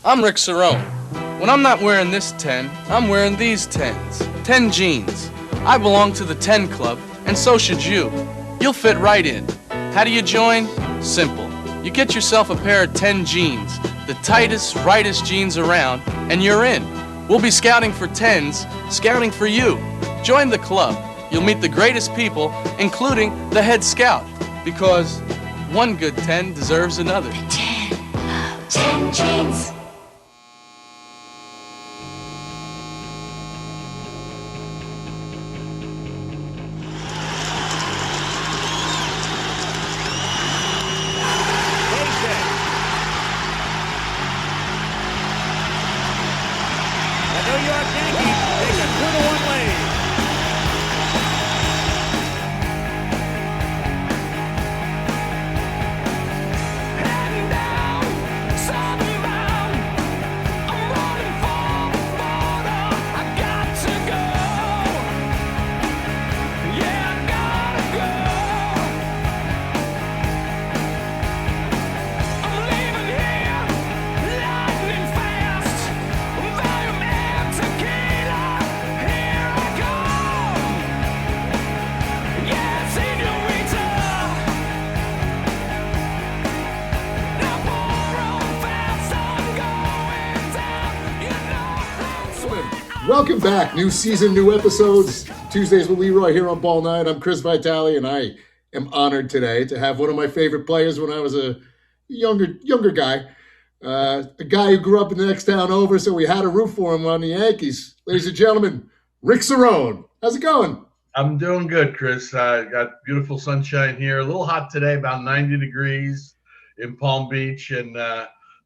I'm Rick Cerone. When I'm not wearing this 10, I'm wearing these 10s. 10 jeans. I belong to the 10 Club, and so should you. You'll fit right in. How do you join? Simple. You get yourself a pair of 10 jeans, the tightest, rightest jeans around, and you're in. We'll be scouting for 10s, scouting for you. Join the club. You'll meet the greatest people, including the head scout, because one good 10 deserves another. 10 jeans. Welcome back. New season, new episodes. Tuesdays with Leroy here on Ball Night. I'm Chris Vitali, and I am honored today to have one of my favorite players when I was a younger guy. A guy who grew up in the next town over, so we had a root for him on the Yankees. Ladies and gentlemen, Rick Cerone. How's it going? I'm doing good, Chris. I got beautiful sunshine here. A little hot today, about 90 degrees in Palm Beach, and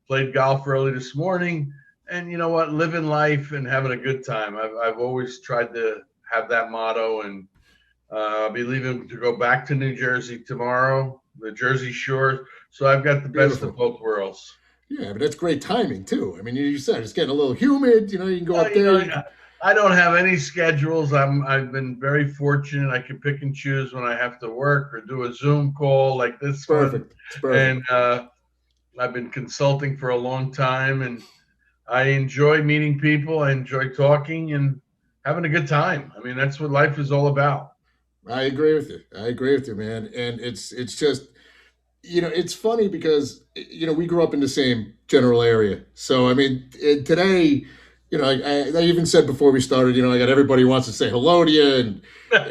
played golf early this morning. And you know what? Living life and having a good time. I've always tried to have that motto, and I'll be leaving to go back to New Jersey tomorrow, the Jersey Shore. So I've got the best of both worlds. Yeah, but that's great timing too. I mean, you said it's getting a little humid. You can go up there. I don't have any schedules. I've been very fortunate. I can pick and choose when I have to work or do a Zoom call like this. Perfect. And I've been consulting for a long time, and I enjoy meeting people. I enjoy talking and having a good time. I mean, that's what life is all about. I agree with you, man. And it's just, it's funny because, we grew up in the same general area. So, I mean, today, I even said before we started, I got everybody who wants to say hello to you and ask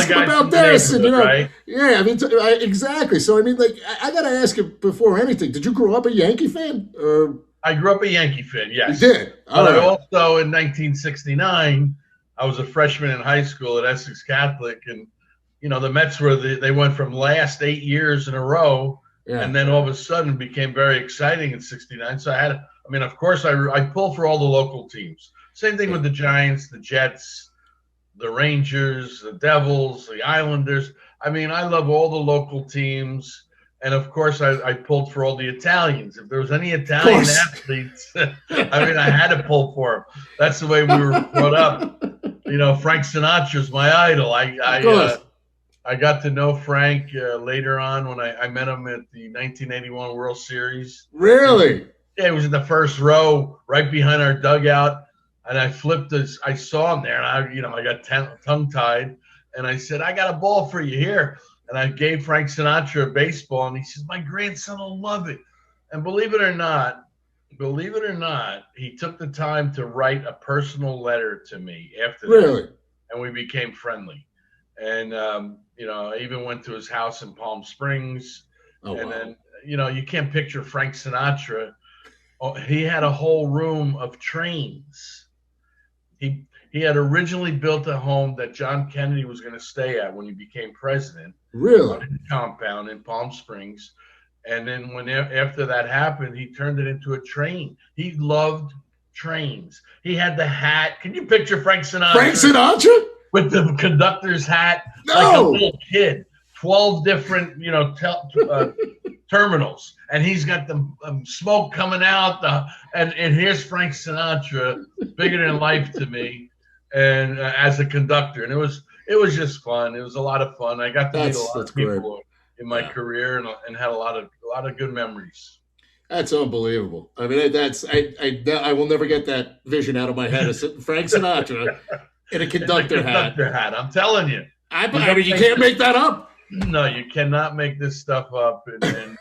them about this. And, right? Yeah, I mean, exactly. So, I mean, I got to ask you before anything, did you grow up a Yankee fan or? I grew up a Yankee fan, yes. You did? But I also, in 1969, I was a freshman in high school at Essex Catholic. And, the Mets they went from last 8 years in a row. Yeah. And then all of a sudden became very exciting in 69. So of course, I pull for all the local teams. Same thing with the Giants, the Jets, the Rangers, the Devils, the Islanders. I mean, I love all the local teams. And, of course, I pulled for all the Italians. If there was any Italian athletes, I had to pull for them. That's the way we were brought up. Frank Sinatra's my idol. I got to know Frank later on when I met him at the 1981 World Series. Really? Yeah, he was in the first row right behind our dugout. And I flipped I saw him there, and I got tongue-tied. And I said, I got a ball for you here. And I gave Frank Sinatra a baseball, and he says, my grandson will love it. And believe it or not, he took the time to write a personal letter to me after that. And we became friendly. And, I even went to his house in Palm Springs. Oh, and wow. then, you can't picture Frank Sinatra. Oh, he had a whole room of trains. He had originally built a home that John Kennedy was going to stay at when he became president. Really? On his compound in Palm Springs. And then after that happened, he turned it into a train. He loved trains. He had the hat. Can you picture Frank Sinatra? Frank Sinatra? With the conductor's hat, no. Like a little kid. 12 different, terminals. And he's got the smoke coming out. And here's Frank Sinatra, bigger than life to me, and as a conductor. And it was just fun. It was a lot of fun. I got to meet a lot of people in my career and had a lot of good memories. That's unbelievable. I mean, I will never get that vision out of my head of Frank Sinatra in a conductor hat. I'm telling you. I mean, you can't make that up. No, you cannot make this stuff up. And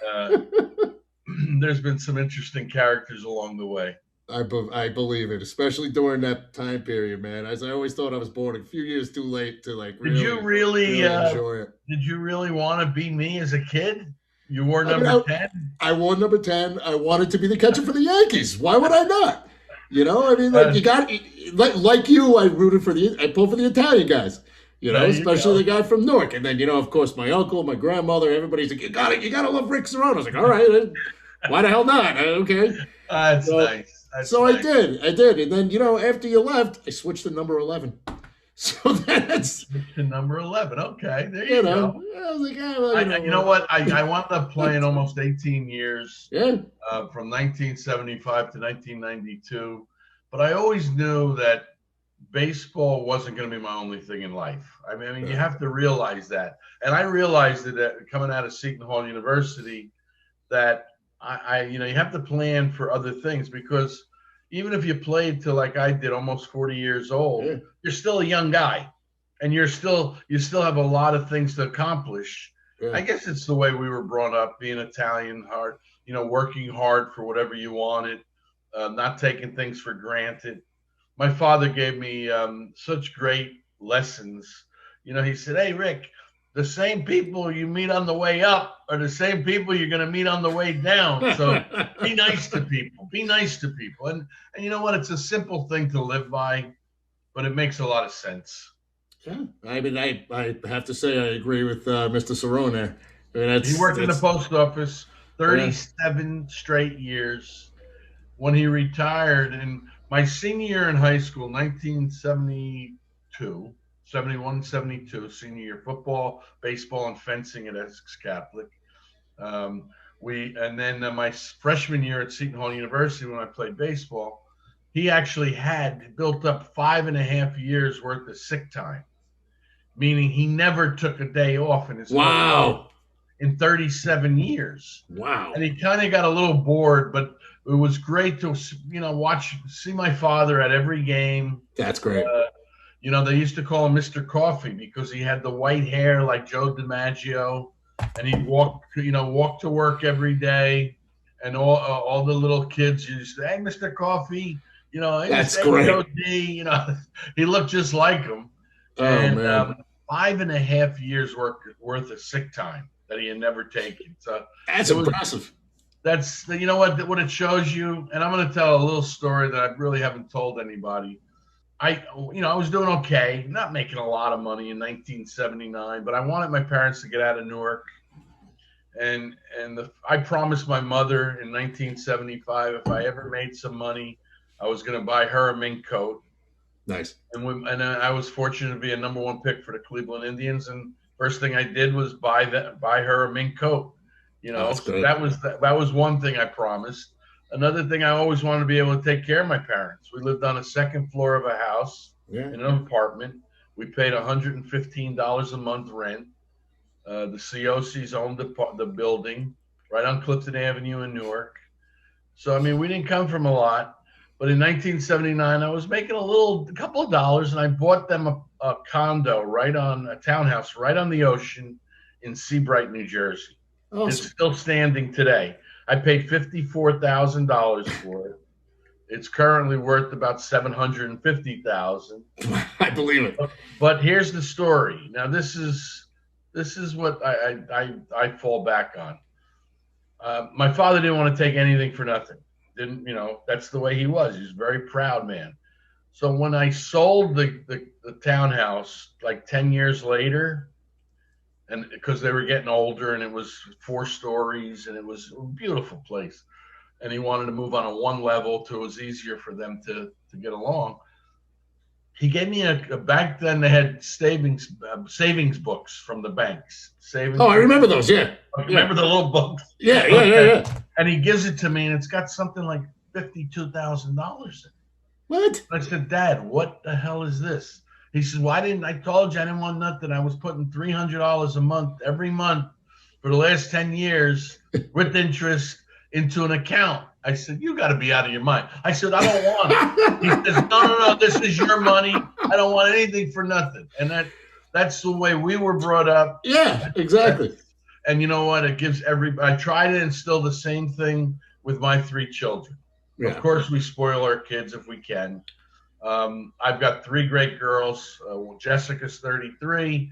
there's been some interesting characters along the way. I believe it, especially during that time period, man. As I always thought I was born a few years too late to like really enjoy it. Did you really want to be me as a kid? You wore number 10? I wore number 10. I wanted to be the catcher for the Yankees. Why would I not? You know, I mean, like you got like you. I rooted for I pulled for the Italian guys. You know, especially the guy from Newark. And then, you know, of course, my uncle, my grandmother, everybody's like, you got to love Rick Cerone. I was like, all right, why the hell not? Okay. That's nice. So nice. I did. And then, you know, after you left, I switched to number 11. So that's to number 11. Okay. There you go. I was like, well, you know what? I wound up playing almost 18 years. Yeah. From 1975 to 1992. But I always knew that baseball wasn't going to be my only thing in life. I mean, you have to realize that. And I realized that coming out of Seton Hall University that you have to plan for other things, because even if you played till like I did, almost 40 years old, you're still a young guy, and you still have a lot of things to accomplish. Yeah. I guess it's the way we were brought up, being Italian, hard, working hard for whatever you wanted, not taking things for granted. My father gave me such great lessons. He said, "Hey, Rick, the same people you meet on the way up are the same people you're going to meet on the way down. So be nice to people. Be nice to people." And you know what? It's a simple thing to live by, but it makes a lot of sense. Yeah. I mean, I have to say I agree with Mr. Cerone there. I mean, he worked in the post office 37 straight years. When he retired, and my senior year in high school, 1972, 71, 72, senior year, football, baseball, and fencing at Essex Catholic. And then my freshman year at Seton Hall University, when I played baseball, he actually had built up 5.5 years worth of sick time, meaning he never took a day off in his life in 37 years. Wow. And he kind of got a little bored, but it was great to, see my father at every game. That's great. They used to call him Mr. Coffee because he had the white hair like Joe DiMaggio, and he'd walk to work every day, and all the little kids used to say, "Hey, Mr. Coffee," hey, that's great. Joe D, he looked just like him. Oh, man. 5.5 years worth of sick time that he had never taken. So that's impressive. That's what it shows you. And I'm going to tell a little story that I really haven't told anybody. I was doing okay, not making a lot of money in 1979, but I wanted my parents to get out of Newark. And I promised my mother in 1975, if I ever made some money, I was going to buy her a mink coat. Nice. And I was fortunate to be a number 1 pick for the Cleveland Indians. And first thing I did was buy her a mink coat. So that was one thing I promised. Another thing, I always wanted to be able to take care of my parents. We lived on a second floor of a house in an apartment. We paid $115 a month rent. The COCs owned the building right on Clifton Avenue in Newark. So, I mean, we didn't come from a lot. But in 1979, I was making a couple of dollars, and I bought them a condo a townhouse right on the ocean in Seabright, New Jersey. Awesome. It's still standing today. I paid $54,000 for it. It's currently worth about $750,000. I believe it. But here's the story. Now, this is what I fall back on. My father didn't want to take anything for nothing. That's the way he was. He was a very proud man. So when I sold the townhouse like 10 years later, and because they were getting older, and it was 4 stories, and it was a beautiful place, and he wanted to move on a 1 level so it was easier for them to get along. He gave me back then they had savings books from the banks. I remember those. Yeah. Remember the little books? Yeah. And he gives it to me, and it's got something like $52,000 in it. What? I said, "Dad, what the hell is this?" He says, "Why didn't I told you I didn't want nothing. I was putting $300 a month every month for the last 10 years with interest. into an account. I said, you got to be out of your mind. I said, I don't want it. He says, no, this is your money. I don't want anything for nothing. And that's the way we were brought up. Yeah, exactly. And you know what? It gives I try to instill the same thing with my 3 children. Yeah. Of course, we spoil our kids if we can. I've got 3 great girls. Jessica's 33,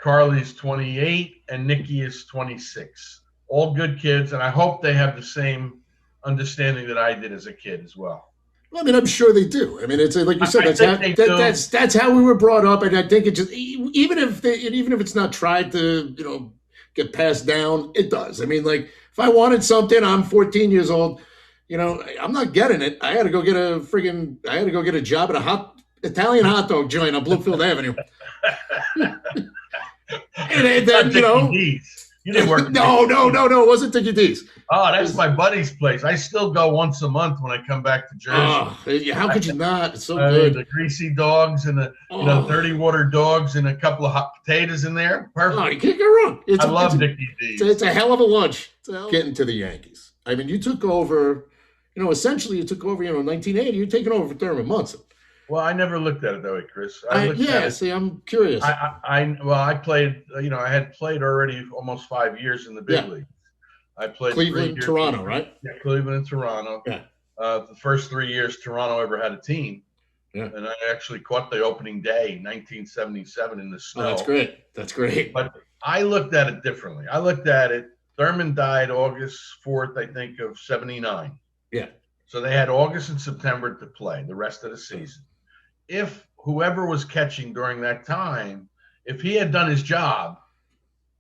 Carly's 28, and Nikki is 26. All good kids, and I hope they have the same understanding that I did as a kid as well. Well, I mean, I'm sure they do. I mean, it's like you said, that's how we were brought up, and I think it just even if it's not tried to get passed down, it does. I mean, like if I wanted something, I'm 14 years old. I'm not getting it. I had to go get a job at a Italian hot dog joint on Bloomfield Avenue. And then, You didn't work. No, it wasn't Dickie D's. Oh, that's my buddy's place. I still go once a month when I come back to Jersey. How could you not? It's so good. The greasy dogs and the dirty water dogs and a couple of hot potatoes in there. Perfect. Oh, you can't go wrong. I love Dickie D's. It's a hell of a lunch. Getting to the Yankees. I mean, you took over, essentially you took over, 1980. You're taking over for Thurman Munson. Well, I never looked at it that way, Chris. See, I'm curious. I played, I had played already almost 5 years in the big league. I played Cleveland, Toronto, right? Yeah, Cleveland and Toronto. Yeah. The first 3 years Toronto ever had a team. Yeah. And I actually caught the opening day, 1977, in the snow. Oh, that's great. But I looked at it differently. I looked at it, Thurman died August 4th, I think, of 79. Yeah. So they had August and September to play the rest of the season. If whoever was catching during that time, if he had done his job,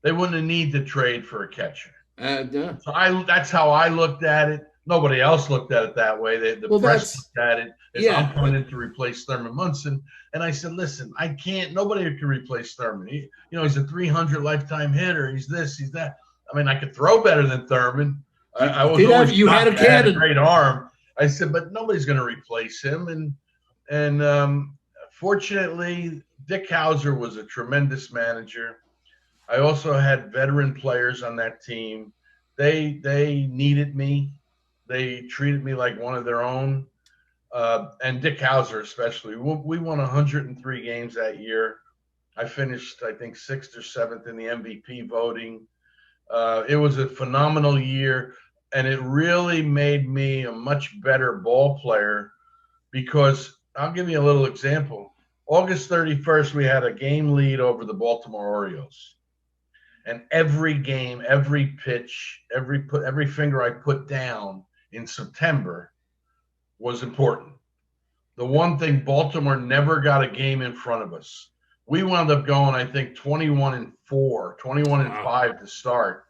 they wouldn't have needed to trade for a catcher. Yeah. So that's how I looked at it. Nobody else looked at it that way. The press looked at it as I'm coming in to replace Thurman Munson. And I said, listen, I can't. Nobody can replace Thurman. He's a 300 lifetime hitter. He's this, he's that. I mean, I could throw better than Thurman. I was always had a great arm. I said, but nobody's going to replace him. And fortunately, Dick Hauser was a tremendous manager. I also had veteran players on that team. They needed me. They treated me like one of their own. And Dick Hauser especially. We won 103 games that year. I finished, I think, 6th or 7th in the MVP voting. It was a phenomenal year, and it really made me a much better ball player because I'll give you a little example. August 31st, we had a game lead over the Baltimore Orioles. And every game, every pitch, every finger I put down in September was important. The one thing, Baltimore never got a game in front of us. We wound up going, I think, 21-4, 21-5 to start.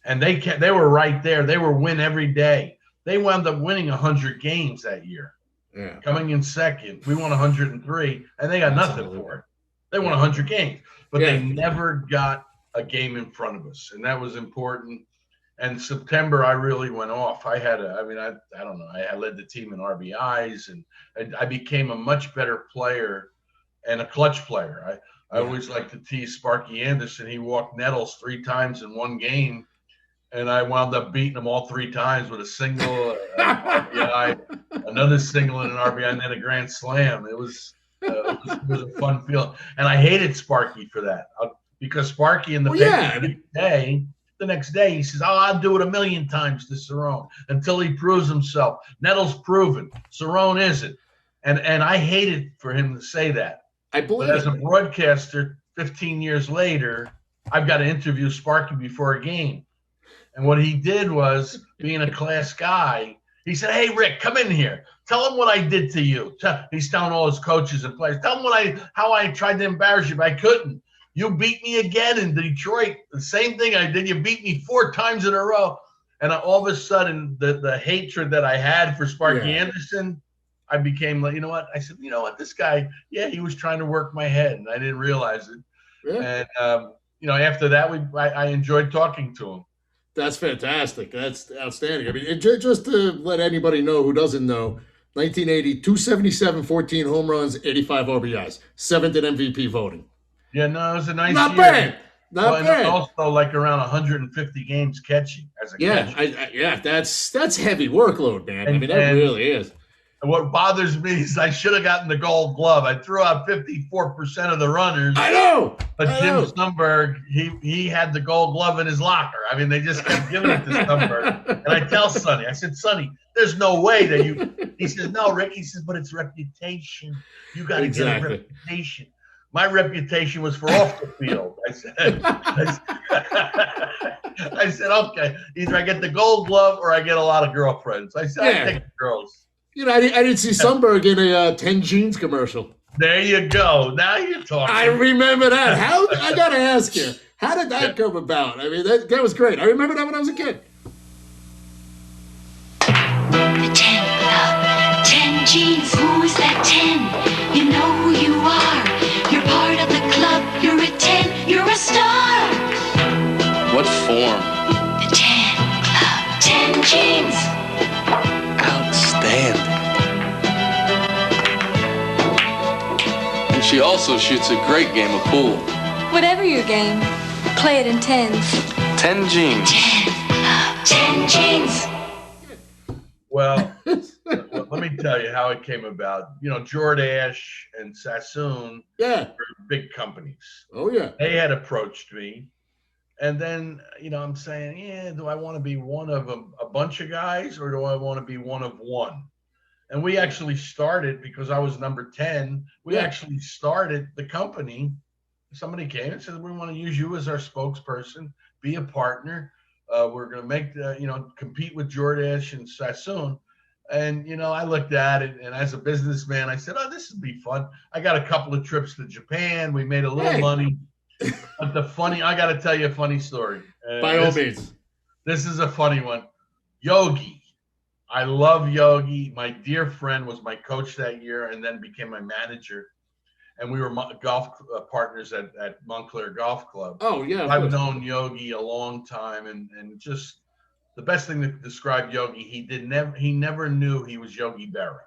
And they were right there. They were win every day. They wound up winning 100 games that year. Yeah. Coming in second, we won 103, and they got nothing for it. They won 100 games, but they never got a game in front of us, and that was important. And September, I really went off. I don't know. I led the team in RBIs, and I became a much better player and a clutch player. I always like to tease Sparky Anderson. He walked Nettles 3 times in one game, and I wound up beating him all 3 times with a single, RBI, another single, and an RBI, and then a grand slam. It was a fun feeling, and I hated Sparky for that because Sparky in the the next day he says, "Oh, I'll do it 1,000,000 times to Cerone until he proves himself." Nettles proven, Cerone isn't, and I hated for him to say that. I believe. But as a broadcaster, 15 years later, I've got to interview Sparky before a game. And what he did was, being a class guy, he said, "Hey, Rick, come in here. Tell him what I did to you." He's telling all his coaches and players, "Tell him how I tried to embarrass you, but I couldn't. You beat me again in Detroit. The same thing I did. You beat me 4 times in a row." And all of a sudden, the hatred that I had for Sparky Anderson, I became like, you know what? I said, you know what? This guy, he was trying to work my head, and I didn't realize it. Yeah. And, after that, I enjoyed talking to him. That's fantastic. That's outstanding. I mean, just to let anybody know who doesn't know, 1980, 277, 14 home runs, 85 RBIs, 7th in MVP voting. Yeah, no, it was a nice Not year. Not bad. Also, like around 150 games catching as a catcher. That's heavy workload, man. I mean, that really is. And what bothers me is I should have gotten the Gold Glove. I threw out 54% of the runners. I know. But Jim Stumberg, he had the Gold Glove in his locker. I mean, they just kept giving it to Stumberg. And I tell Sonny, I said, Sonny, there's no way that you. He says, no, Rick. He says, but it's reputation. You got to get a reputation. My reputation was for off the field. I said, okay, either I get the Gold Glove or I get a lot of girlfriends. I said, I take the girls. You know, I didn't see Sundberg in a 10 Jeans commercial. There you go. Now you're talking. I remember that. I got to ask you, how did that come about? I mean, that was great. I remember that when I was a kid. The 10 Club. 10 Jeans. Who is that 10? You know who you are. You're part of the club. You're a 10. You're a star. What form? The 10 Club. 10 Jeans. Outstanding. And she also shoots a great game of pool. Whatever your game, play it in 10s. 10 Jeans. 10 Jeans. Well, let me tell you how it came about. You know, Jordache and Sassoon were big companies. Oh, yeah. They had approached me. And then, you know, I'm saying, do I want to be one of a bunch of guys or do I want to be one of one? And we actually started, because I was number 10, we actually started the company. Somebody came and said, we want to use you as our spokesperson, be a partner. We're going to make, compete with Jordache and Sassoon. And, you know, I looked at it, and as a businessman, I said, oh, this would be fun. I got a couple of trips to Japan. We made a little money. But I got to tell you a funny story. By all means. This is a funny one. Yogi. I love Yogi. My dear friend was my coach that year and then became my manager. And we were golf partners at Montclair Golf Club. Oh, yeah. I've known Yogi a long time. And just the best thing to describe Yogi, he never knew he was Yogi Berra.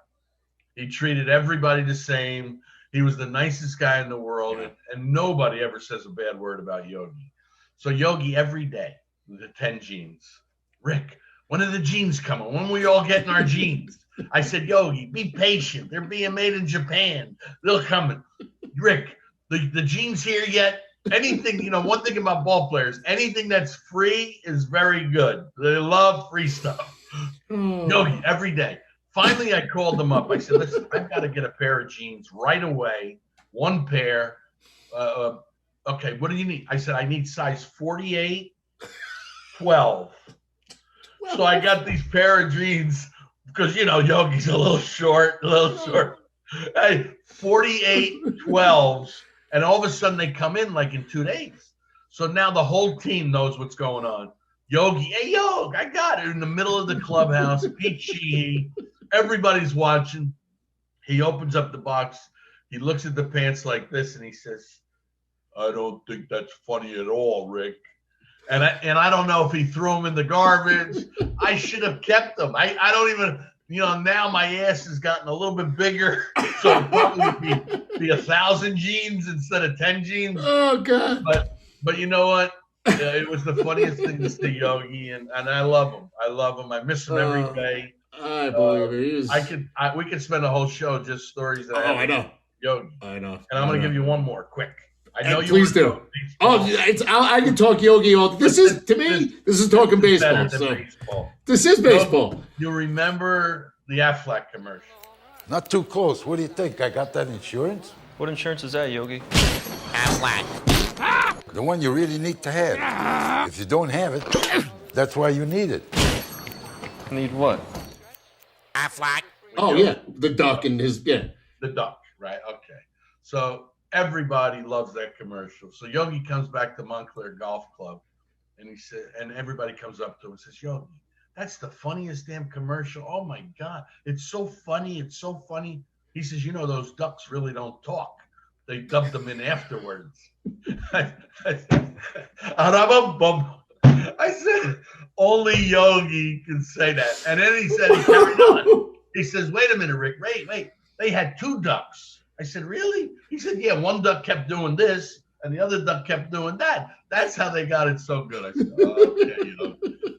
He treated everybody the same. He was the nicest guy in the world, and nobody ever says a bad word about Yogi. So Yogi, every day, the 10 Jeans. Rick, when are the jeans coming? When we all getting our jeans? I said, Yogi, be patient. They're being made in Japan. They're coming. Rick, the jeans here yet? Anything, you know, one thing about ball players, anything that's free is very good. They love free stuff. Yogi, every day. Finally, I called them up. I said, listen, I've got to get a pair of jeans right away. One pair. Okay, what do you need? I said, I need size 48, 12. So I got these pair of jeans because, you know, Yogi's a little short. Hey, 48, 12s. And all of a sudden they come in like in 2 days. So now the whole team knows what's going on. Yogi, hey, Yogi, I got it in the middle of the clubhouse. Peachy. Everybody's watching. He opens up the box. He looks at the pants like this, and he says, I don't think that's funny at all, Rick. And I don't know if he threw them in the garbage. I should have kept them. I don't even, you know, now my ass has gotten a little bit bigger. So it'd probably be 1,000 jeans instead of 10 jeans. Oh, God. But you know what? It was the funniest thing to see Yogi, and I love him. I miss him every day. I believe it. We could spend a whole show just stories that I know. Yogi. I know. And I'm going to give you one more quick. I know you please do. I can talk Yogi all. This is talking baseball. Baseball. This is baseball. You remember the Aflac commercial? Not too close. What do you think? I got that insurance? What insurance is that, Yogi? Aflac. The one you really need to have. If you don't have it, that's why you need it. Need what? Aflac. Oh, yeah. The duck and his, The duck, right? Okay. So everybody loves that commercial. So Yogi comes back to Montclair Golf Club, and he said, and everybody comes up to him and says, Yogi, that's the funniest damn commercial. Oh, my God. It's so funny. It's so funny. He says, you know, those ducks really don't talk. They dubbed them in afterwards. I said, only Yogi can say that. And then he said, he carried on. He says, wait a minute, Rick. Wait. They had 2 ducks. I said, really? He said, yeah, one duck kept doing this. And the other duck kept doing that. That's how they got it so good. I said, oh, okay,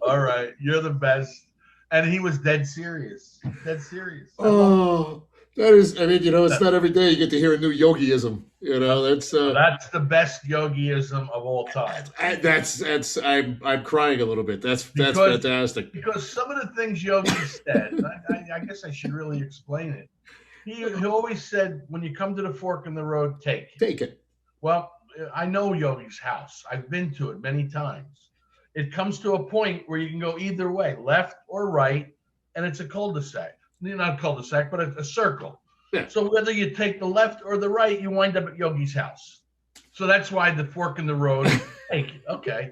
all right, you're the best. And he was dead serious. Dead serious. Oh, that is, it's not every day you get to hear a new Yogiism. That's the best Yogiism of all time. I'm crying a little bit. That's fantastic. Because some of the things Yogi said, I guess I should really explain it. He always said, when you come to the fork in the road, take it. Well, I know Yogi's house. I've been to it many times. It comes to a point where you can go either way, left or right, and it's a cul-de-sac. Not a cul-de-sac, but a circle. Yeah. So whether you take the left or the right, you wind up at Yogi's house. So that's why the fork in the road, take it. Okay.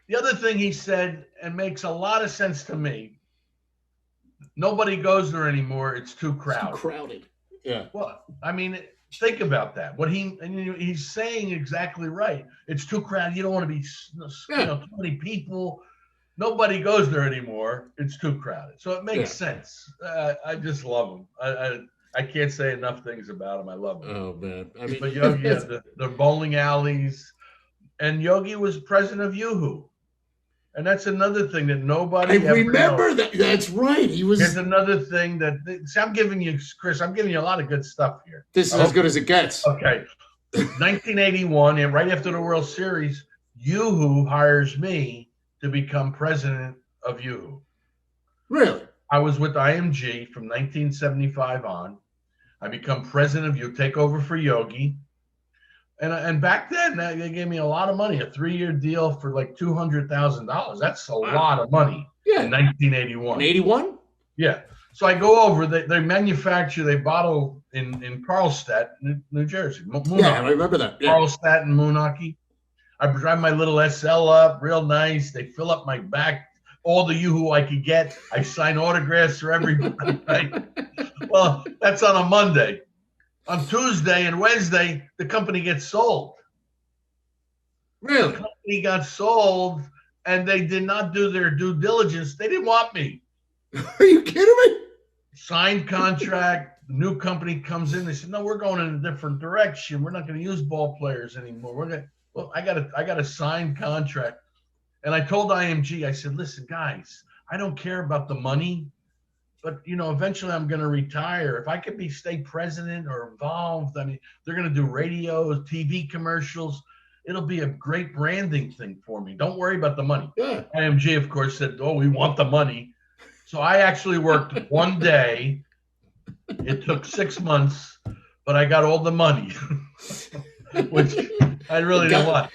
The other thing he said, and makes a lot of sense to me, nobody goes there anymore. It's too crowded. It's too crowded. Yeah. Well, think about that. He's saying exactly right. It's too crowded. You don't want to be, too many people. Nobody goes there anymore. It's too crowded. So it makes sense. I just love him. I can't say enough things about him. I love him. Oh man. But Yogi, the bowling alleys, and Yogi was president of Yoo-Hoo. And that's another thing that nobody remember that. That's right. He was. Here's another thing I'm giving you, Chris. I'm giving you a lot of good stuff here. This is as good as it gets. Okay. 1981, and right after the World Series, Yoo-Hoo hires me to become president of Yoo-Hoo. Really? I was with IMG from 1975 on. I become president of Yoo-Hoo, take over for Yogi. And back then, they gave me a lot of money, a 3-year deal for like $200,000. That's a lot of money in 1981. 81? Yeah. So I go over, they bottle in Carlstadt, New Jersey. Yeah, I remember that. Yeah. Carlstadt and Moonachie. I drive my little SL up, real nice. They fill up my back, all the Yoo-Hoo I could get. I sign autographs for everybody. Well, that's on a Monday. On Tuesday and Wednesday, the company gets sold. Really? The company got sold, and they did not do their due diligence. They didn't want me. Are you kidding me? Signed contract. The new company comes in. They said, "No, we're going in a different direction. We're not going to use ball players anymore. I got a signed contract." And I told IMG, I said, "Listen, guys, I don't care about the money. But, eventually I'm going to retire. If I could be state president or involved, they're going to do radio, TV commercials. It'll be a great branding thing for me. Don't worry about the money." Yeah. IMG, of course, said, "Oh, we want the money." So I actually worked one day. It took 6 months, but I got all the money, which I really didn't want.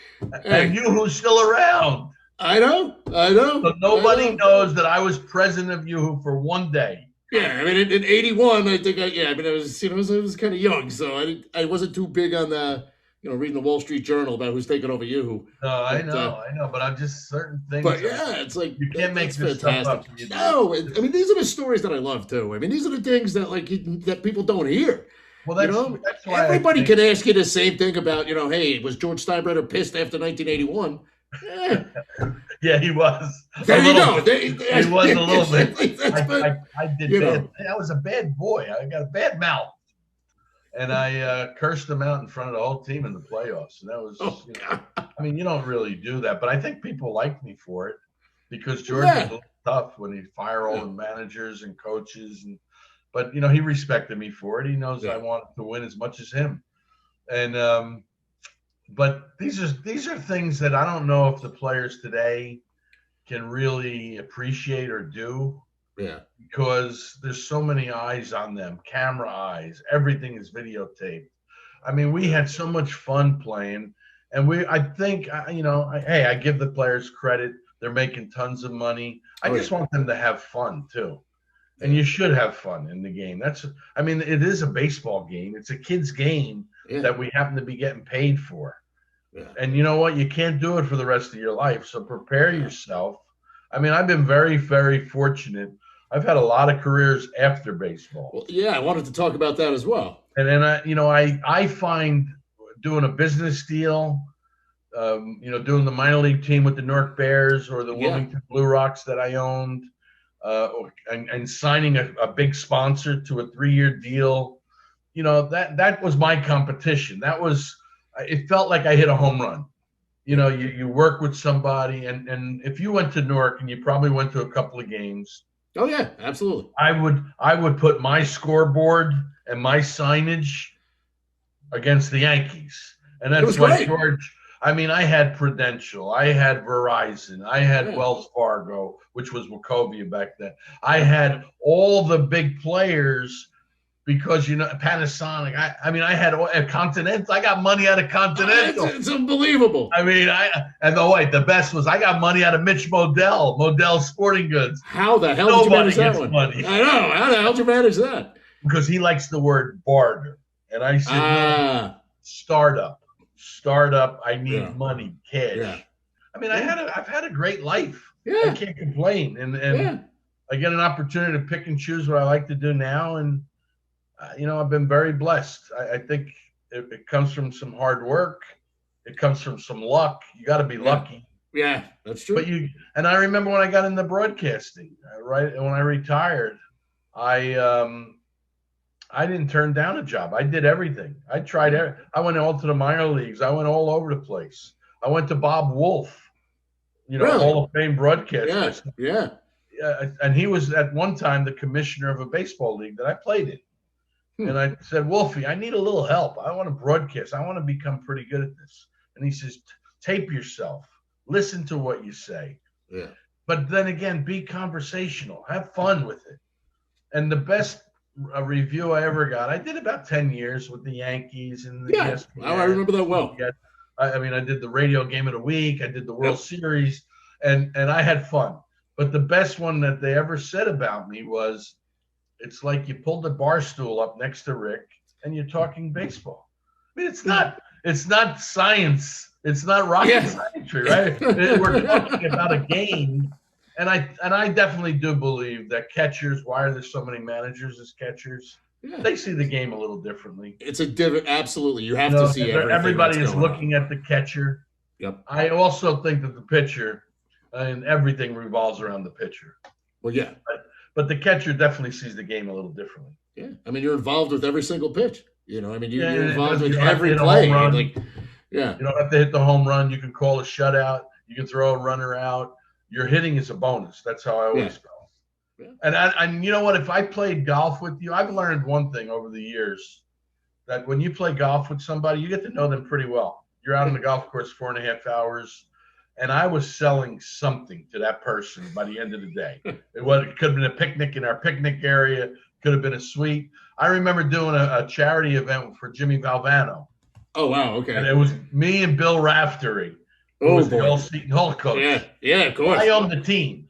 And Yoo-Hoo's still around. I know. So nobody knows that I was president of Yoo-Hoo for one day. Yeah, in 81, I think, I was kind of young, so I wasn't too big on reading the Wall Street Journal about who's taking over Yoo-Hoo. No, I know, but I'm just certain things. But it's like you can't make this stuff up. No, these are the stories that I love too. These are the things that that people don't hear. Well, that's why everybody can ask you the same thing about hey, was George Steinbrenner pissed after 1981? Yeah, he was. There you go. He was a little bit. I did bad. I was a bad boy. I got a bad mouth, and I cursed him out in front of the whole team in the playoffs. And that was, you don't really do that, but I think people liked me for it because George was a little tough when he'd fire all the managers and coaches, but he respected me for it. He knows I wanted to win as much as him, and but these are things that I don't know if the players today can really appreciate or do. Yeah. Because there's so many eyes on them, camera eyes. Everything is videotaped. We had so much fun playing, and I think I give the players credit. They're making tons of money. I just want them to have fun too. And you should have fun in the game. It is a baseball game. It's a kid's game that we happen to be getting paid for. Yeah. And you know what? You can't do it for the rest of your life. So prepare yourself. I've been very, very fortunate. I've had a lot of careers after baseball. Well, yeah, I wanted to talk about that as well. And then I find doing a business deal, doing the minor league team with the Newark Bears or the Wilmington Blue Rocks that I owned, and signing a big sponsor to a 3-year deal, that was my competition. That was it felt like I hit a home run. You know, you work with somebody, and if you went to Newark, and you probably went to a couple of games. Oh yeah, absolutely. I would put my scoreboard and my signage against the Yankees, and that's why George. I mean, I had Prudential, I had Verizon, I had Wells Fargo, which was Wachovia back then. I had all the big players because, you know, Panasonic. I mean, I had a Continental. I got money out of Continental. It's unbelievable. I mean, the best was I got money out of Mitch Modell Sporting Goods. How the hell did you manage that one? Money. I know. How the hell did you manage that? Because he likes the word barter. And I said, no, startup. I need money, cash. Yeah. I mean, I've had a great life. Yeah. I can't complain. And I get an opportunity to pick and choose what I like to do now. And, you know, I've been very blessed. I think it comes from some hard work. It comes from some luck. You got to be lucky. Yeah, that's true. And I remember when I got into broadcasting, right? And when I retired, I didn't turn down a job. I did everything. I tried. I went all to the minor leagues. I went all over the place. I went to Bob Wolf, you know, Hall of Fame broadcaster. Yeah. And he was at one time the commissioner of a baseball league that I played in. And I said, Wolfie, I need a little help. I want to broadcast. I want to become pretty good at this. And he says, tape yourself. Listen to what you say. Yeah. But then again, be conversational. Have fun with it. And the best review I ever got, I did about 10 years with the Yankees and the ESPN. I remember that well. I mean, I did the radio game of the week. I did the World Series, and I had fun. But the best one that they ever said about me was, it's like you pulled the bar stool up next to Rick and you're talking baseball. I mean, it's not science. It's not rocket science, right? We're talking about a game. And I definitely do believe that catchers, why are there so many managers as catchers? Yeah. They see the game a little differently. It's a different, absolutely. You have to see everything. Everybody is looking at the catcher. Yep. I also think that the pitcher and everything revolves around the pitcher. Well, yeah. But the catcher definitely sees the game a little differently. Yeah. I mean, you're involved with every single pitch. You know, I mean, you're involved with every play. You don't have to hit the home run. You can call a shutout. You can throw a runner out. Your hitting is a bonus. That's how I always felt. Yeah. And you know what? If I played golf with you, I've learned one thing over the years, that when you play golf with somebody, you get to know them pretty well. You're out on the golf course 4.5 hours, and I was selling something to that person by the end of the day. It could have been a picnic in our picnic area. Could have been a suite. I remember doing a charity event for Jimmy Valvano. Oh, wow. Okay. And it was me and Bill Raftery. Who was the All-Seton Hall coach. Yeah, of course. I own the team.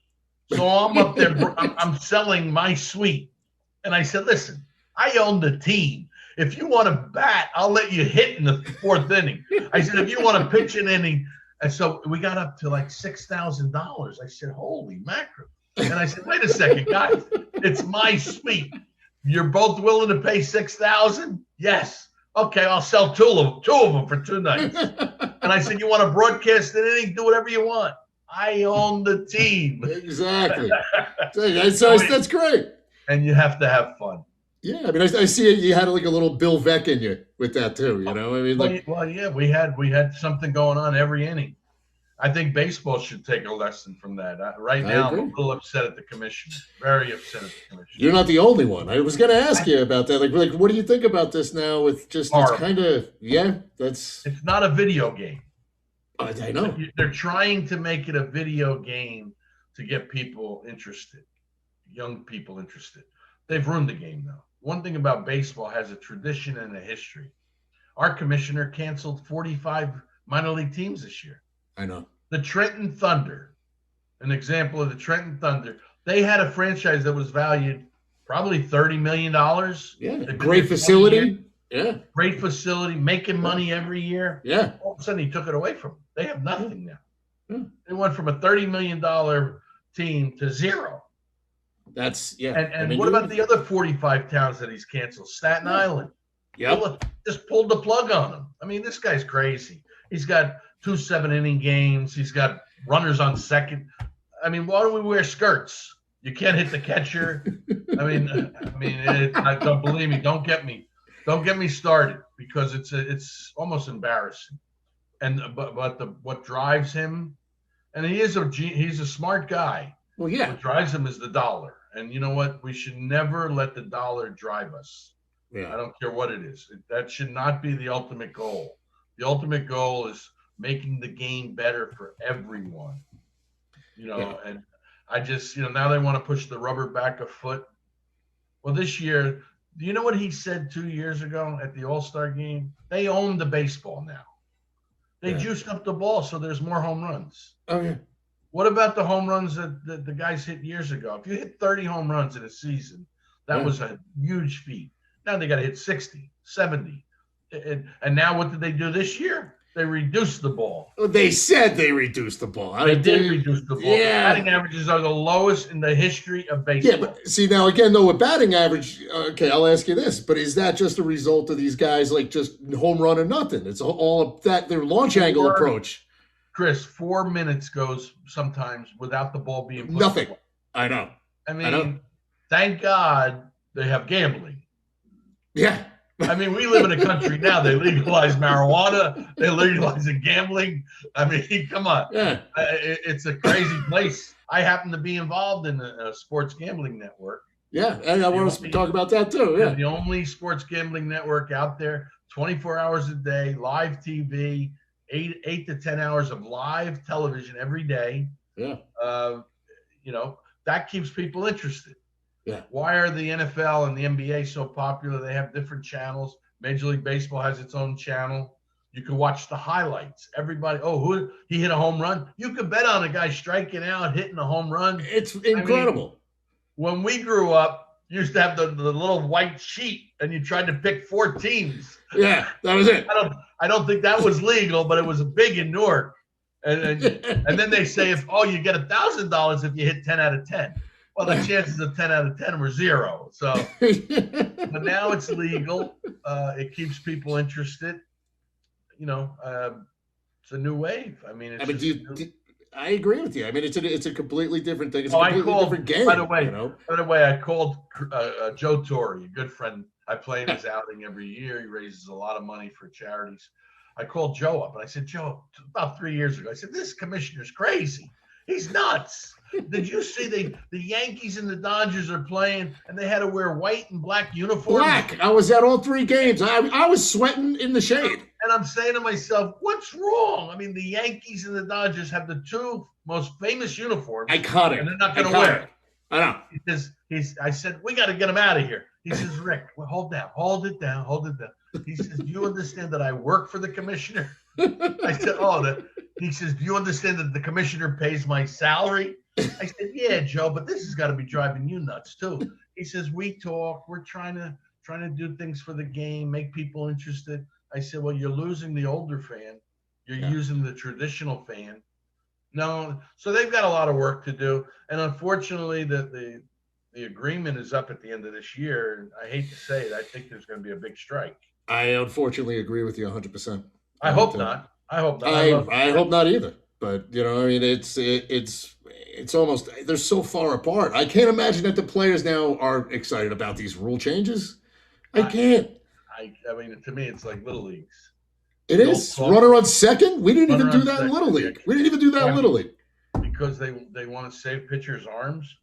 So I'm up there, I'm selling my suite. And I said, listen, I own the team. If you want to bat, I'll let you hit in the fourth inning. I said, if you want to pitch an inning. And so we got up to like $6,000. I said, holy mackerel. And I said, wait a second, guys. It's my suite. You're both willing to pay $6,000? Yes. Okay, I'll sell two of them for 2 nights. And I said, you want to broadcast an inning? Do whatever you want. I own the team. Exactly. That's great. And you have to have fun. Yeah, I mean, I see you had like a little Bill Veck in you with that too. You know, I mean, we had something going on every inning. I think baseball should take a lesson from that. Right now, I'm a little upset at the commissioner. Very upset at the commissioner. You're not the only one. I was going to ask you about that. Like, what do you think about this now? With just it's kind of it's not a video game. I know they're trying to make it a video game to get people interested, young people interested. They've ruined the game though. One thing about baseball has a tradition and a history. Our commissioner canceled 45 minor league teams this year. I know. The Trenton Thunder, an example of the Trenton Thunder. They had a franchise that was valued probably $30 million. Yeah, great facility. Yeah. Great facility, making money every year. Yeah. All of a sudden, he took it away from them. They have nothing now. Yeah. They went from a $30 million team to zero. That's, And what about the other 45 towns that he's canceled? Staten Island. Yeah. Just pulled the plug on him. I mean, this guy's crazy. He's got 2 7-inning games. He's got runners on second. I mean, why don't we wear skirts? You can't hit the catcher. I mean, don't believe me. Don't get me started. because it's almost embarrassing. And but what drives him, and he's a smart guy. Well, yeah. What drives him is the dollar. And you know what? We should never let the dollar drive us. Yeah. I don't care what it is. That should not be the ultimate goal. The ultimate goal is making the game better for everyone. And I just, now they want to push the rubber back a foot. Well, this year, do you know what he said 2 years ago at the All-Star game? They own the baseball now. They juiced up the ball so there's more home runs. Oh, yeah. What about the home runs that the guys hit years ago? If you hit 30 home runs in a season, that was a huge feat. Now they got to hit 60, 70. And now what did they do this year? They reduced the ball. Well, they said they reduced the ball. They did reduce the ball. Yeah. Batting averages are the lowest in the history of baseball. Yeah, but see, now again, though, with batting average, okay, I'll ask you this, but is that just a result of these guys, like, just home run or nothing? It's all of that, their launch angle approach. Chris, 4 minutes goes sometimes without the ball being put nothing. away. I know. I mean, thank God they have gambling. Yeah. I mean, we live in a country now. They legalize marijuana. They legalize gambling. I mean, come on. Yeah. It's a crazy place. I happen to be involved in a sports gambling network. Yeah, and I want to talk about that too. Yeah. The only sports gambling network out there, 24 hours a day, live TV, 8 to 10 hours of live television every day. Yeah. That keeps people interested. Yeah. Why are the NFL and the NBA so popular? They have different channels. Major League Baseball has its own channel. You can watch the highlights. Everybody, he hit a home run. You could bet on a guy striking out, hitting a home run. It's incredible. When we grew up, you used to have the little white sheet, and you tried to pick 4 teams. Yeah, that was it. I don't think that was legal, but it was big in Newark. And then they say, you get $1,000 if you hit 10 out of 10. Well, the chances of 10 out of 10 were 0. So, but now it's legal. It keeps people interested. It's a new wave. I mean, I agree with you. I mean, it's a completely different thing. It's a completely different game. By the way, I called Joe Torre, a good friend. I play in his outing every year. He raises a lot of money for charities. I called Joe up and I said, Joe, about 3 years ago, I said, this commissioner's crazy. He's nuts. Did you see the Yankees and the Dodgers are playing and they had to wear white and black uniforms? Black. I was at all 3 games. I was sweating in the shade. And I'm saying to myself, what's wrong? I mean, the Yankees and the Dodgers have the 2 most famous uniforms. Iconic. And they're not going to wear it. I know. I said, we got to get them out of here. He says, Rick, hold it down. He says, do you understand that I work for the commissioner? I said, he says, do you understand that the commissioner pays my salary? I said, yeah, Joe, but this has got to be driving you nuts too. He says, we talk, we're trying to do things for the game, make people interested. I said, well, you're losing the older fan. You're using the traditional fan. No, so they've got a lot of work to do. And unfortunately, the agreement is up at the end of this year. I hate to say it. I think there's going to be a big strike. I unfortunately agree with you 100%. I hope not. I hope not. I hope not either. But, I mean, it's almost, they're so far apart. I can't imagine that the players now are excited about these rule changes. I can't. I mean, to me, it's like Little Leagues. It is. Runner on second? We didn't even do that in Little League. We didn't even do that in Little League. Because they want to save pitchers' arms.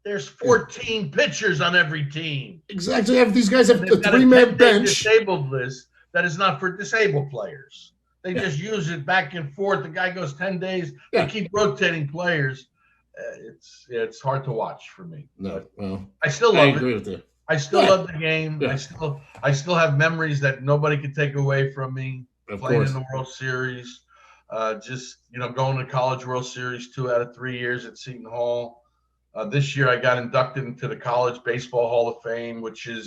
There's 14 pitchers on every team. Exactly. These guys have a 3-man bench. Disabled list that is not for disabled players. They just use it back and forth. The guy goes 10 days. They keep rotating players. It's hard to watch for me. No, well, I still love it. I agree with you. I still love the game. Yeah. I still have memories that nobody can take away from me. Playing in the World Series, going to College World Series 2 out of 3 years at Seton Hall. This year I got inducted into the College Baseball Hall of Fame, which is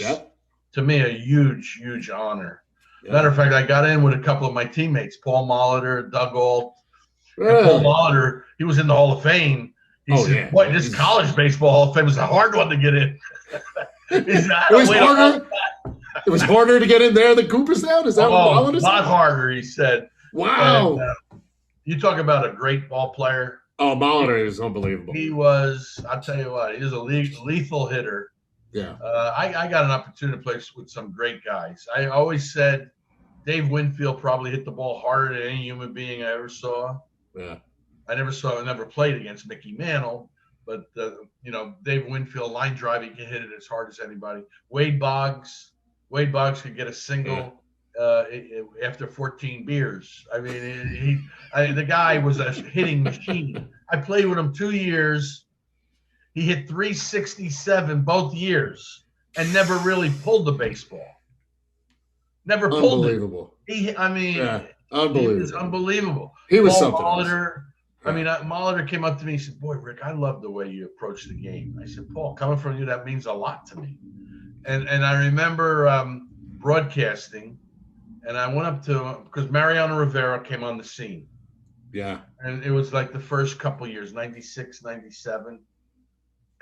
to me a huge, huge honor. Yeah. Matter of fact, I got in with a couple of my teammates, Paul Molitor, Doug Ault. And Paul Molitor, he was in the Hall of Fame. He said, boy, this College Baseball Hall of Fame is a hard one to get in. It was harder to get in there than Cooperstown? Is that what Molitor said? A lot harder, he said. Wow. And, you talk about a great ball player. Oh, Molitor is unbelievable. He was, I'll tell you what, he was a lethal hitter. Yeah. I got an opportunity to play with some great guys. I always said Dave Winfield probably hit the ball harder than any human being I ever saw. Yeah. I never played against Mickey Mantle, but Dave Winfield line drive, he can hit it as hard as anybody. Wade Boggs could get a single after 14 beers. I mean, the guy was a hitting machine. I played with him 2 years. He hit 367 both years and never really pulled the baseball. Never pulled it. Unbelievable. Unbelievable. He was unbelievable. He was Paul something Molitor. Molitor came up to me. He said, "Boy, Rick, I love the way you approach the game." I said, "Paul, coming from you, that means a lot to me." And I remember broadcasting, and I went up to because Mariano Rivera came on the scene. Yeah. And it was like the first couple years, 96, 97.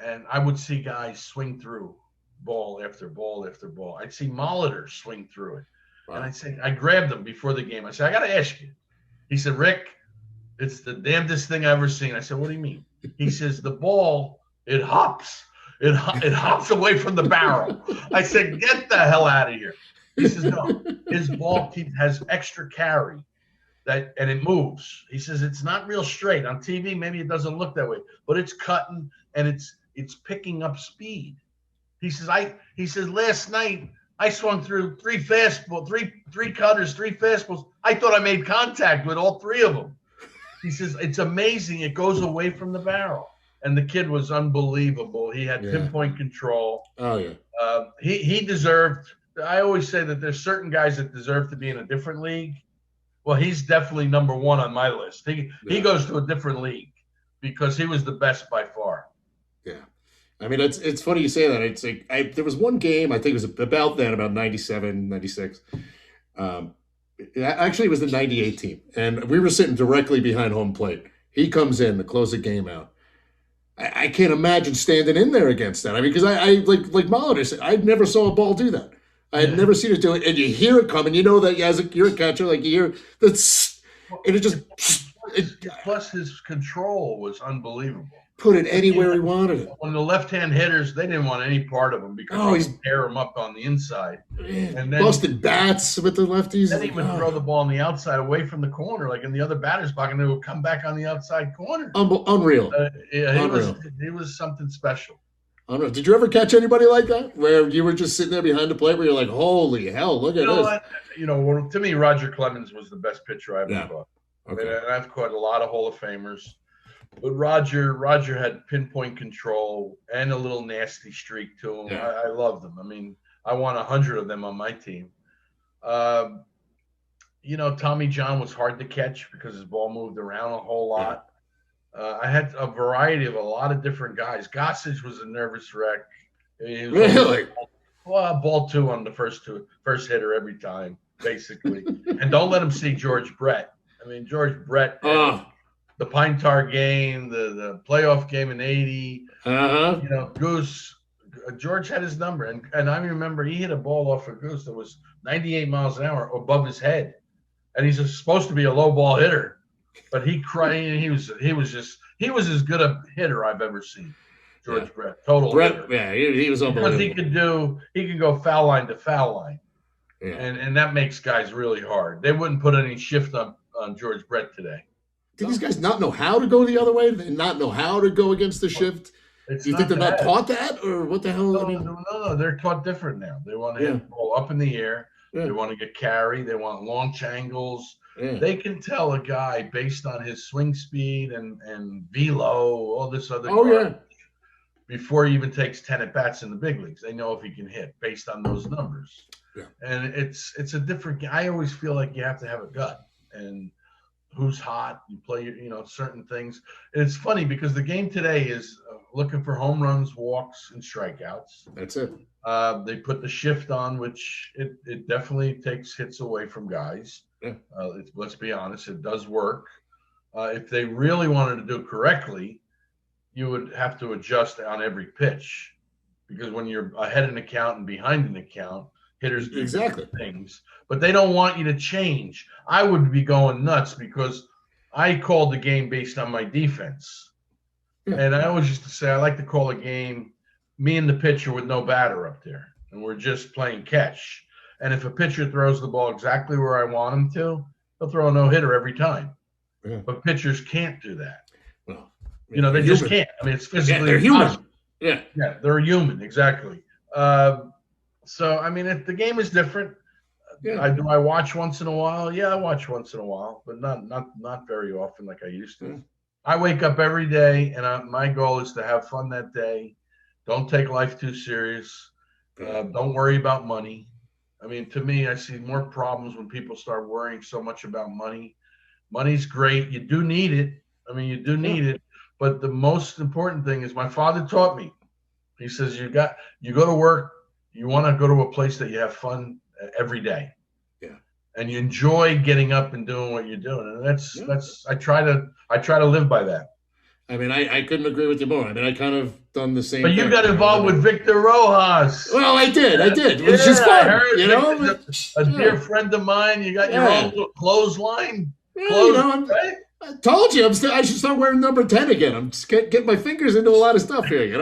And I would see guys swing through ball after ball after ball. I'd see Molitor swing through it. Wow. And I grabbed him before the game. I said, "I got to ask you." He said, "Rick, it's the damnedest thing I've ever seen." I said, "What do you mean?" He says, "The ball, it hops. It hops away from the barrel." I said, "Get the hell out of here." He says, "No, his ball has extra carry and it moves." He says, "It's not real straight. On TV, maybe it doesn't look that way, but it's cutting and it's picking up speed." He says, "Last night I swung through three cutters, three fastballs. I thought I made contact with all three of them." He says, "It's amazing. It goes away from the barrel." And the kid was unbelievable. He had pinpoint control. Oh, yeah. He deserved – I always say that there's certain guys that deserve to be in a different league. Well, he's definitely number one on my list. He goes to a different league because he was the best by far. Yeah. I mean, it's funny you say that. It's like there was one game, I think it was about 97, 96. Actually, it was the 98 team. And we were sitting directly behind home plate. He comes in to close the game out. I can't imagine standing in there against that. I mean, because I like Molitor said, I never saw a ball do that. I had never seen it do it. And you hear it coming. You know that you're a catcher. Like you hear that's – and it just – Plus his control was unbelievable. Put it anywhere he wanted it. When the left-hand hitters, they didn't want any part of him because he'd tear him up on the inside. And then busted bats with the lefties. Then he would throw the ball on the outside away from the corner, like in the other batter's box, and it would come back on the outside corner. Unreal. He was something special. Unreal. Did you ever catch anybody like that, where you were just sitting there behind the plate where you're like, holy hell, look at this? To me, Roger Clemens was the best pitcher I ever caught. Okay. And I've caught a lot of Hall of Famers. But Roger had pinpoint control and a little nasty streak to him. Yeah. I loved him. I mean, I want 100 of them on my team. Tommy John was hard to catch because his ball moved around a whole lot. I had a variety of a lot of different guys. Gossage was a nervous wreck. Really? Ball two on the first hitter every time, basically. And don't let him see George Brett. I mean, George Brett. The Pine Tar game, the playoff game in '80. Goose. George had his number, and I remember he hit a ball off of Goose that was 98 miles an hour above his head, and he's supposed to be a low ball hitter, but he cried. He was as good a hitter I've ever seen. George Brett, total hitter. Yeah, he was unbelievable. Because he can go foul line to foul line, and that makes guys really hard. They wouldn't put any shift on George Brett today. Do these guys not know how to go the other way? They not know how to go against the shift? Do you think they're not taught that, or what the hell? No, they're taught different now. They want to hit the ball up in the air. Yeah. They want to get carry. They want long angles. Yeah. They can tell a guy based on his swing speed and velo, all this other before he even takes 10 at-bats in the big leagues. They know if he can hit based on those numbers. Yeah. And it's a different – I always feel like you have to have a gut. And – who's hot, you play, certain things. And it's funny because the game today is looking for home runs, walks, and strikeouts. That's it. They put the shift on, which it definitely takes hits away from guys. Yeah. Let's be honest, it does work. If they really wanted to do it correctly, you would have to adjust on every pitch because when you're ahead in the count and behind in the count, hitters do things, but they don't want you to change. I would be going nuts because I called the game based on my defense. Yeah. And I always used to say I like to call a game me and the pitcher with no batter up there, and we're just playing catch. And if a pitcher throws the ball exactly where I want him to, he'll throw a no-hitter every time. Yeah. But pitchers can't do that. Well, they just can't. I mean, it's physically they're impossible. Human. Yeah, they're human, exactly. So, I mean, the game is different. Yeah. Do I watch once in a while? Yeah, I watch once in a while, but not very often like I used to. I wake up every day, and my goal is to have fun that day. Don't take life too serious. Don't worry about money. I mean, to me, I see more problems when people start worrying so much about money. Money's great. You do need it. I mean, you do need it. But the most important thing is my father taught me. He says, you go to work, you want to go to a place that you have fun every day. Yeah. And you enjoy getting up and doing what you're doing. And that's I try to live by that. I mean, I couldn't agree with you more. I mean, I kind of done the same thing. But you got involved with Victor Rojas. Well, I did, which is fun. A dear friend of mine. You got your own clothesline. Right? I told you, I should start wearing number 10 again. I'm just getting my fingers into a lot of stuff here,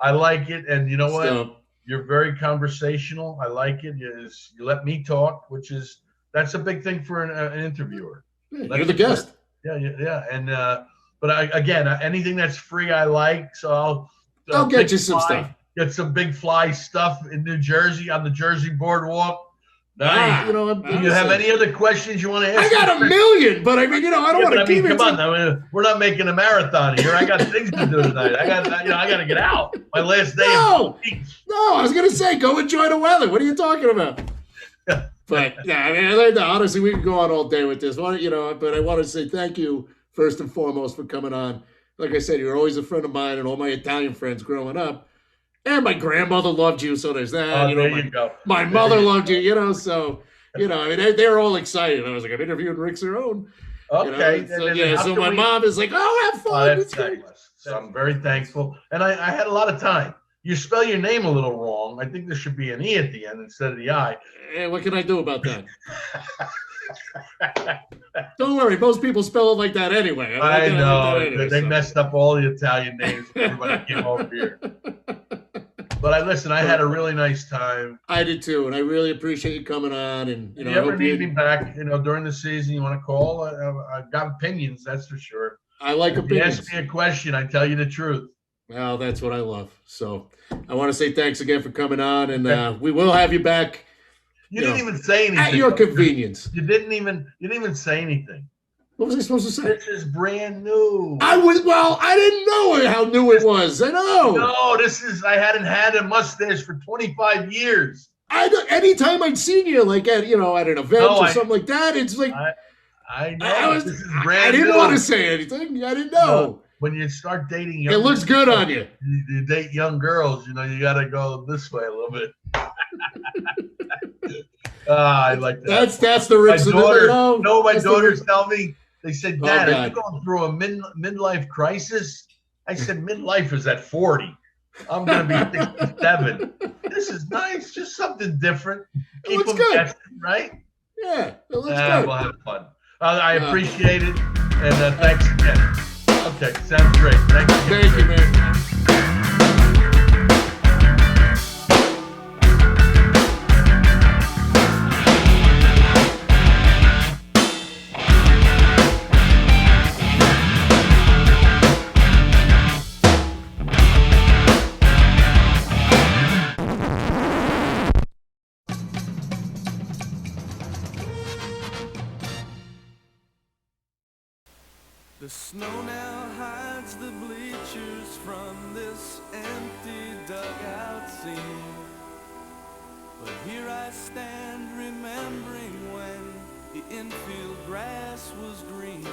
I like it. And you know what? You're very conversational. I like it. You let me talk, that's a big thing for an interviewer. Yeah, you're the guest. Yeah. And but again, anything that's free, I like. So I'll get you some stuff. Get some big fly stuff in New Jersey on the Jersey Boardwalk. Nice. Do you have any other questions you want to ask? I got a million, but I mean, I don't want to keep it. Come on, we're not making a marathon here. I got things to do tonight. I got to get out. My last day. No, I was gonna say, go enjoy the weather. What are you talking about? But yeah, I mean, honestly, we could go on all day with this. But I want to say thank you first and foremost for coming on. Like I said, you're always a friend of mine and all my Italian friends growing up. And my grandmother loved you, so there's that. There you go. My mother loved you, so, I mean, they were all excited. I was like, I'm interviewing Rick Cerone. Okay. So my mom is like, have fun. That's nice. So I'm very thankful. And I had a lot of time. You spell your name a little wrong. I think there should be an E at the end instead of the I. Hey, what can I do about that? Don't worry, most people spell it like that anyway. I know. They messed up all the Italian names. Everybody came over here. But I had a really nice time. I did too, and I really appreciate you coming on. And if you ever need me back, during the season, you want to call? I've got opinions, that's for sure. I like opinions. If you ask me a question, I tell you the truth. Well, that's what I love. So I want to say thanks again for coming on, and we will have you back. You didn't even say anything. At your convenience. You didn't even say anything. What was I supposed to say? This is brand new. I didn't know how new it was. I know. No, I hadn't had a mustache for 25 years. Anytime I'd seen you, like at an event or something like that, it's like I know. This is brand new. I didn't want to say anything. I didn't know. No, when you start dating young, it looks good on you. You date young girls, you got to go this way a little bit. I like that. That's the Rick Cerone. My daughters tell me. They said, Dad, are you going through a midlife crisis? I said, midlife is at 40. I'm going to be 67. This is nice. Just something different. Keep them guessing, right? Yeah, it looks good. We'll have fun. I appreciate it. And thanks again. Okay, sounds great. Thank you, man. The snow now hides the bleachers from this empty dugout scene. But here I stand remembering when the infield grass was green.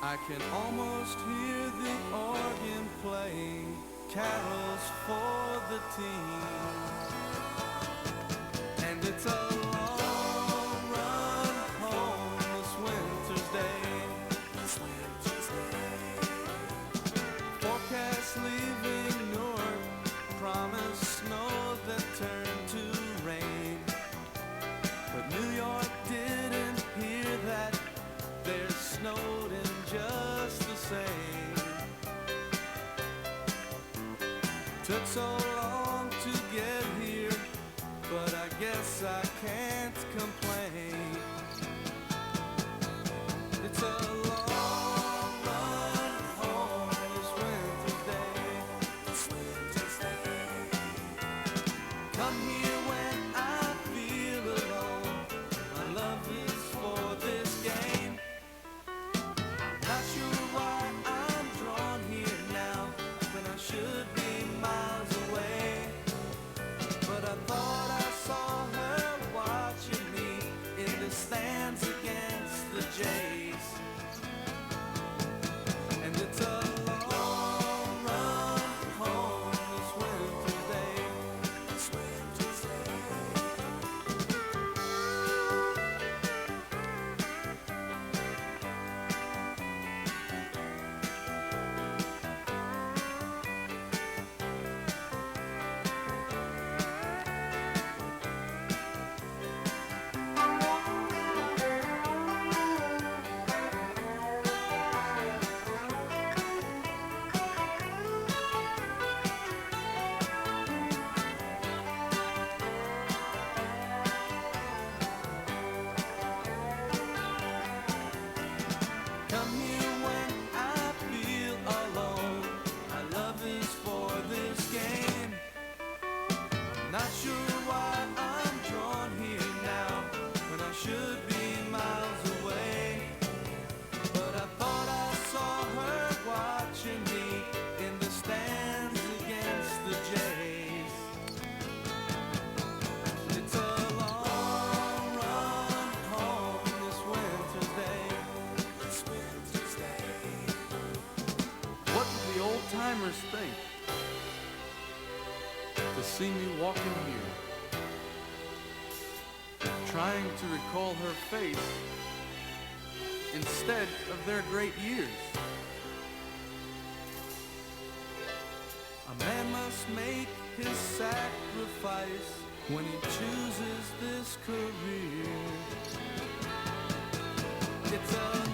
I can almost hear the organ playing carols for the team. And it's a leaving north, promised snow that turned to rain. But New York didn't hear that. There's snowed in just the same. Took so long to get stands against the Jays. And it's a long run home this winter's day. This winter's Come here when I feel alone. My love is for this game. Not sure why I'm drawn here now when I should be miles away. But I thought I saw her watching me in the stands against the Jays. It's a long run home this winter's day. What do the old timers think to see me walking here, trying to recall her face instead of their great years? A man must make his sacrifice when he chooses this career. It's a